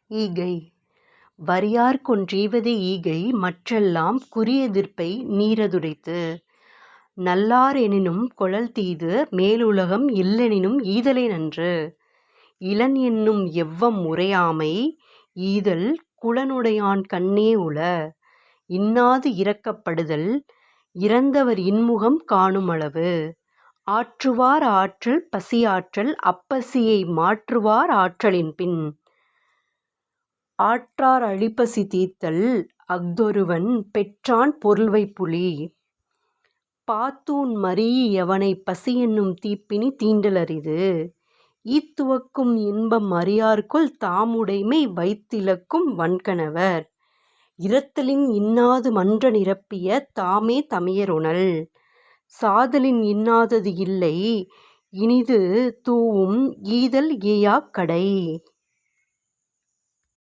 ஈகை. வரியார்க்கொன் றீவது ஈகை மற்றெல்லாம் குறியெதிர்ப்பை நீரதுடைத்து. நல்லார் எனினும் கொளல்தீது மேலுலகம் இல்லெனினும் ஈதலே நன்று. இலன் என்னும் எவ்வம் உரையாமை ஈதல் குலனுடையான் கண்ணே உள. இன்னாது இரக்கப்படுதல் இறந்தவர் இன்முகம் காணுமளவு. ஆற்றுவார் ஆற்றல் பசியாற்றல் அப்பசியை மாற்றுவார் ஆற்றலின்பின். ஆற்றார் அழிபசி தீர்த்தல் அஃதொருவன் பெற்றான் பொருள்வைப்புலி. பாத்தூன் மரீஇ யவனைப் பசியென்னும் தீப்பிணி தீண்டல் அரிது. ஈத்துவக்கும் இன்பம் அறியார்கொல் தாமுடைமை வைத்திலக்கும் வன்கணவர். இரத்தலின் இன்னாது மன்ற நிரப்பிய தாமே தமையருணல். சாதலின் இன்னாதது இல்லை இனிது தூவும் ஈதல் ஈயாக் கடை.